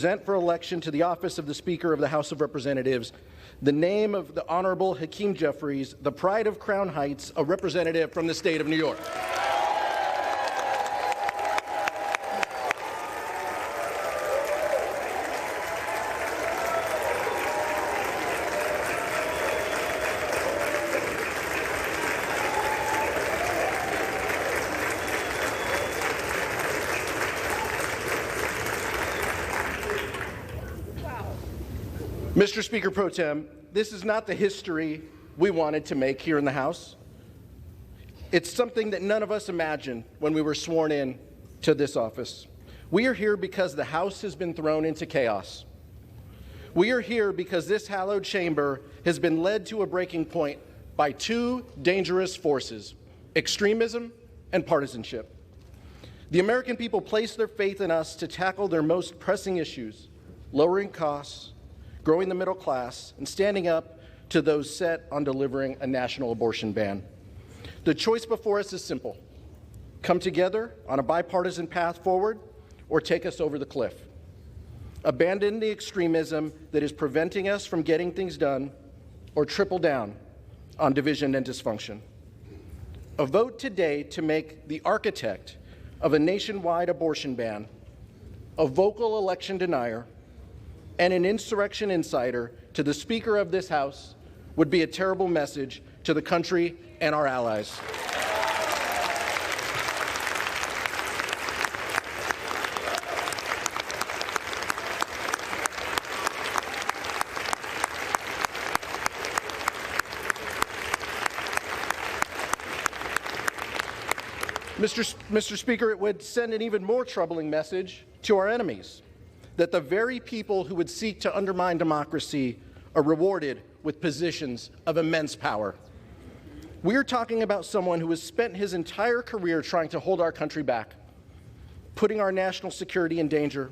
present for election to the office of the Speaker of the House of Representatives the name of the Honorable Hakeem Jeffries, the pride of Crown Heights, a representative from the state of New York. Mr. Speaker Pro Tem, this is not the history we wanted to make here in the House. It's something that none of us imagined when we were sworn in to this office. We are here because the House has been thrown into chaos. We are here because this hallowed chamber has been led to a breaking point by two dangerous forces: extremism and partisanship. The American people place their faith in us to tackle their most pressing issues: lowering costs, growing the middle class, and standing up to those set on delivering a national abortion ban. The choice before us is simple: come together on a bipartisan path forward, or take us over the cliff. Abandon the extremism that is preventing us from getting things done, or triple down on division and dysfunction. A vote today to make the architect of a nationwide abortion ban a vocal election denier and an insurrection insider to the Speaker of this House would be a terrible message to the country and our allies. Mr. Speaker, it would send an even more troubling message to our enemies, that the very people who would seek to undermine democracy are rewarded with positions of immense power. We're talking about someone who has spent his entire career trying to hold our country back, putting our national security in danger,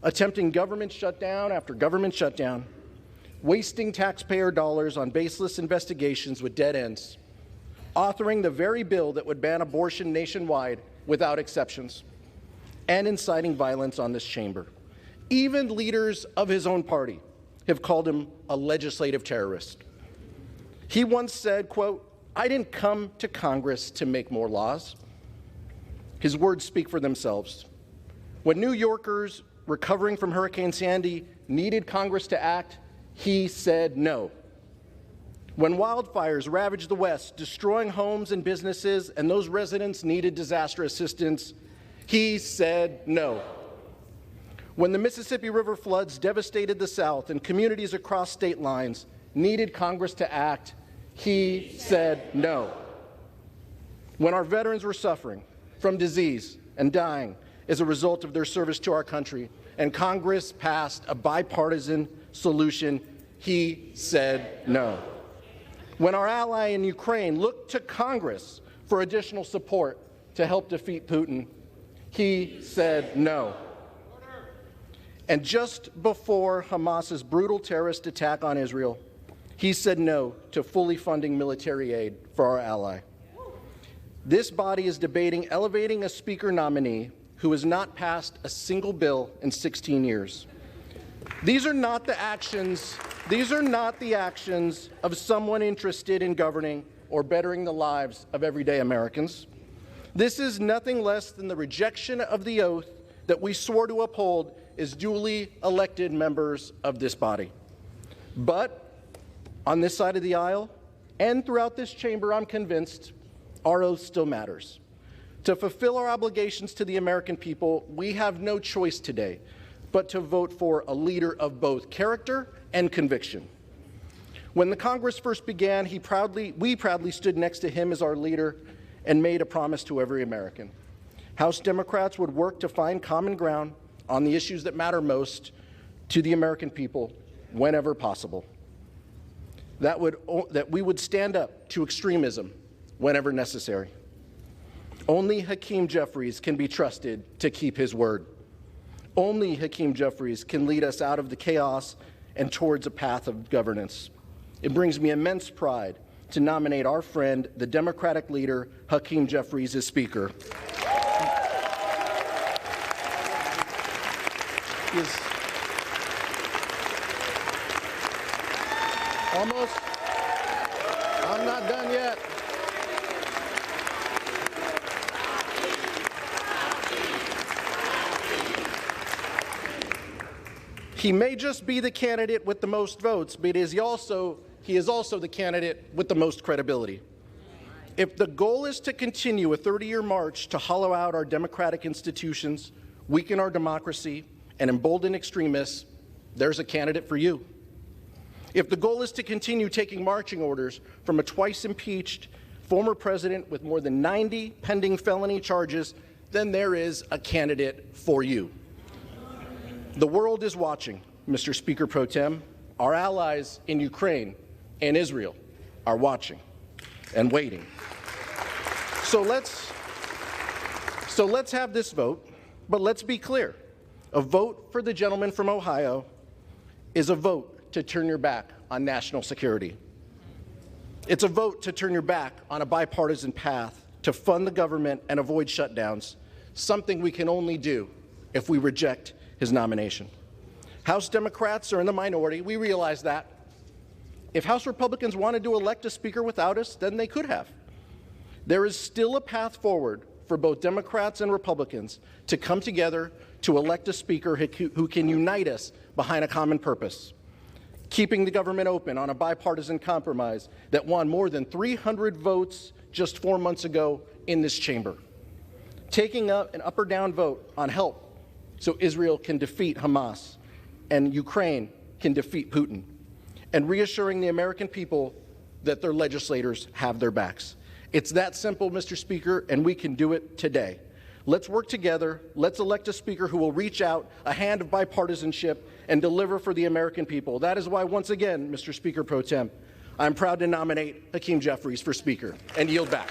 attempting government shutdown after government shutdown, wasting taxpayer dollars on baseless investigations with dead ends, authoring the very bill that would ban abortion nationwide without exceptions, and inciting violence on this chamber. Even leaders of his own party have called him a legislative terrorist. He once said, quote, "I didn't come to Congress to make more laws." His words speak for themselves. When New Yorkers recovering from Hurricane Sandy needed Congress to act, he said no. When wildfires ravaged the West, destroying homes and businesses, and those residents needed disaster assistance, he said no. When the Mississippi River floods devastated the South and communities across state lines needed Congress to act, he said no. When our veterans were suffering from disease and dying as a result of their service to our country, and Congress passed a bipartisan solution, he said no. When our ally in Ukraine looked to Congress for additional support to help defeat Putin, he said no. And just before Hamas's brutal terrorist attack on Israel, he said no to fully funding military aid for our ally. This body is debating elevating a speaker nominee who has not passed a single bill in 16 years. These are not the actions of someone interested in governing or bettering the lives of everyday Americans. This is nothing less than the rejection of the oath that we swore to uphold as duly elected members of this body. But on this side of the aisle and throughout this chamber, I'm convinced our oath still matters. To fulfill our obligations to the American people, we have no choice today but to vote for a leader of both character and conviction. When the Congress first began, we proudly stood next to him as our leader and made a promise to every American. House Democrats would work to find common ground on the issues that matter most to the American people whenever possible. That we would stand up to extremism whenever necessary. Only Hakeem Jeffries can be trusted to keep his word. Only Hakeem Jeffries can lead us out of the chaos and towards a path of governance. It brings me immense pride to nominate our friend, the Democratic leader, Hakeem Jeffries, as Speaker. Almost. I'm not done yet. He may just be the candidate with the most votes, but he is also the candidate with the most credibility. If the goal is to continue a 30-year march to hollow out our democratic institutions, weaken our democracy, and embolden extremists, there's a candidate for you. If the goal is to continue taking marching orders from a twice-impeached former president with more than 90 pending felony charges, then there is a candidate for you. The world is watching, Mr. Speaker Pro Tem. Our allies in Ukraine and Israel are watching and waiting. So let's have this vote, but let's be clear. A vote for the gentleman from Ohio is a vote to turn your back on national security. It's a vote to turn your back on a bipartisan path to fund the government and avoid shutdowns, something we can only do if we reject his nomination. House Democrats are in the minority. We realize that. If House Republicans wanted to elect a speaker without us, then they could have. There is still a path forward for both Democrats and Republicans to come together to elect a speaker who can unite us behind a common purpose, keeping the government open on a bipartisan compromise that won more than 300 votes just 4 months ago in this chamber, taking up an up or down vote on help so Israel can defeat Hamas and Ukraine can defeat Putin, and reassuring the American people that their legislators have their backs. It's that simple, Mr. Speaker, and we can do it today. Let's work together. Let's elect a speaker who will reach out a hand of bipartisanship and deliver for the American people. That is why, once again, Mr. Speaker Pro Tem, I'm proud to nominate Hakeem Jeffries for Speaker and yield back.